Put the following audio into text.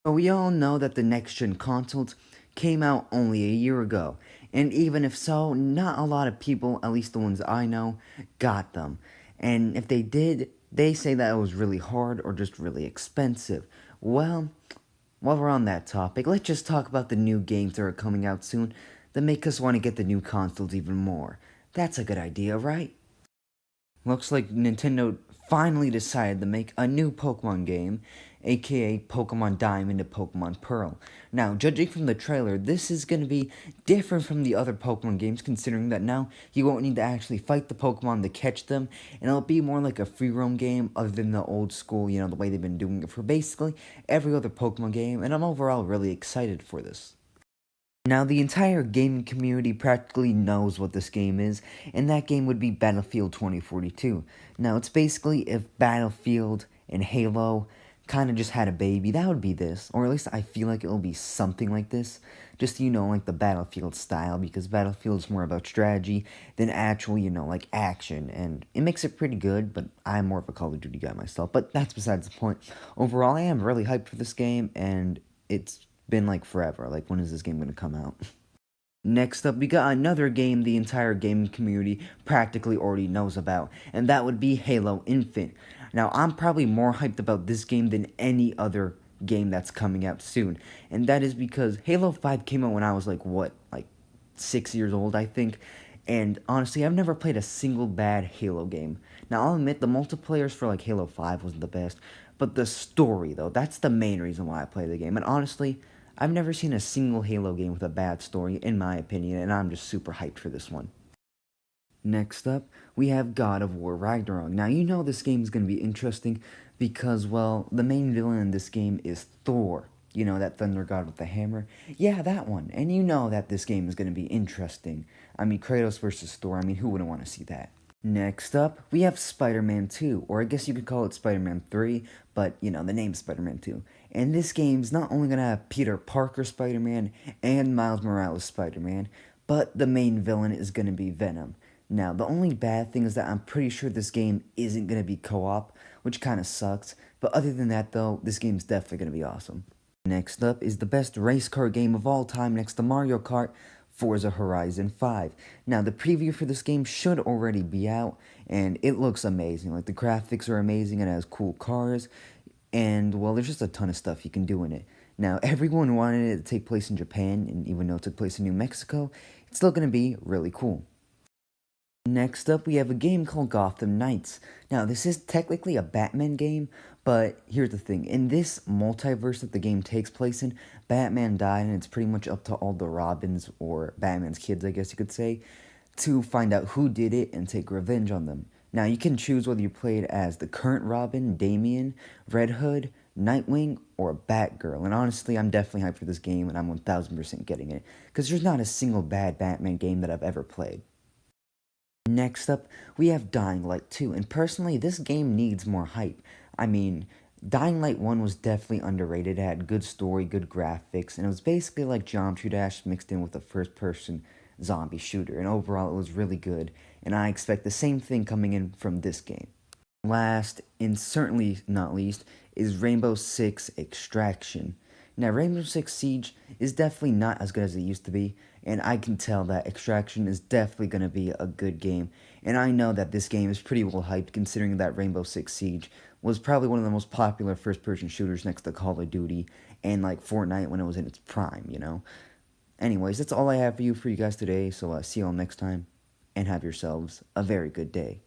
But we all know that the next-gen consoles came out only a year ago, and even if so, not a lot of people, at least the ones I know, got them. And if they did, they say that it was really hard or just really expensive. Well, while we're on that topic, let's just talk about the new games that are coming out soon that make us want to get the new consoles even more. That's a good idea, right? Looks like Nintendo finally decided to make a new Pokemon game, aka Pokemon Diamond and Pokemon Pearl. Now, judging from the trailer, this is going to be different from the other Pokemon games, considering that now you won't need to actually fight the Pokemon to catch them, and it'll be more like a free roam game other than the old school, the way they've been doing it for basically every other Pokemon game, and I'm overall really excited for this. Now, the entire gaming community practically knows what this game is, and that game would be Battlefield 2042. Now, it's basically if Battlefield and Halo kind of just had a baby, that would be this. Or at least I feel like it'll be something like this. Just, like the Battlefield style, because Battlefield is more about strategy than actual, like action. And it makes it pretty good, but I'm more of a Call of Duty guy myself. But that's besides the point. Overall, I am really hyped for this game, and it's been like forever. Like, when is this game going to come out? Next up, we got another game the entire gaming community practically already knows about, and that would be Halo Infinite. Now, I'm probably more hyped about this game than any other game that's coming out soon, and that is because Halo 5 came out when I was like 6 years old, I think, and honestly, I've never played a single bad Halo game. Now, I'll admit the multiplayers for like Halo 5 wasn't the best, but the story, though, that's the main reason why I play the game, and honestly, I've never seen a single Halo game with a bad story, in my opinion, and I'm just super hyped for this one. Next up, we have God of War Ragnarok. Now, you know this game is going to be interesting because, well, the main villain in this game is Thor. You know, that thunder god with the hammer? Yeah, that one. And you know that this game is going to be interesting. I mean, Kratos versus Thor, I mean, who wouldn't want to see that? Next up, we have Spider-Man 2, or I guess you could call it Spider-Man 3, but, the name's Spider-Man 2. And this game's not only going to have Peter Parker Spider-Man and Miles Morales Spider-Man, but the main villain is going to be Venom. Now, the only bad thing is that I'm pretty sure this game isn't going to be co-op, which kind of sucks, but other than that, though, this game's definitely going to be awesome. Next up is the best race car game of all time next to Mario Kart, Forza Horizon 5. Now, the preview for this game should already be out, and it looks amazing. Like, the graphics are amazing, and it has cool cars, and, well, there's just a ton of stuff you can do in it. Now, everyone wanted it to take place in Japan, and even though it took place in New Mexico, it's still going to be really cool. Next up, we have a game called Gotham Knights. Now, this is technically a Batman game, but here's the thing. In this multiverse that the game takes place in, Batman died, and it's pretty much up to all the Robins, or Batman's kids, I guess you could say, to find out who did it and take revenge on them. Now, you can choose whether you play it as the current Robin, Damian, Red Hood, Nightwing, or Batgirl. And honestly, I'm definitely hyped for this game, and I'm 1000% getting it, because there's not a single bad Batman game that I've ever played. Next up, we have Dying Light 2, and personally, this game needs more hype. I mean, Dying Light 1 was definitely underrated. It had good story, good graphics, and it was basically like Geometry Dash mixed in with a first-person zombie shooter, and overall, it was really good, and I expect the same thing coming in from this game. Last, and certainly not least, is Rainbow Six Extraction. Now, Rainbow Six Siege is definitely not as good as it used to be, and I can tell that Extraction is definitely going to be a good game, and I know that this game is pretty well hyped considering that Rainbow Six Siege was probably one of the most popular first-person shooters next to Call of Duty and like Fortnite when it was in its prime. Anyways, that's all I have for you guys today, so see you all next time, and have yourselves a very good day.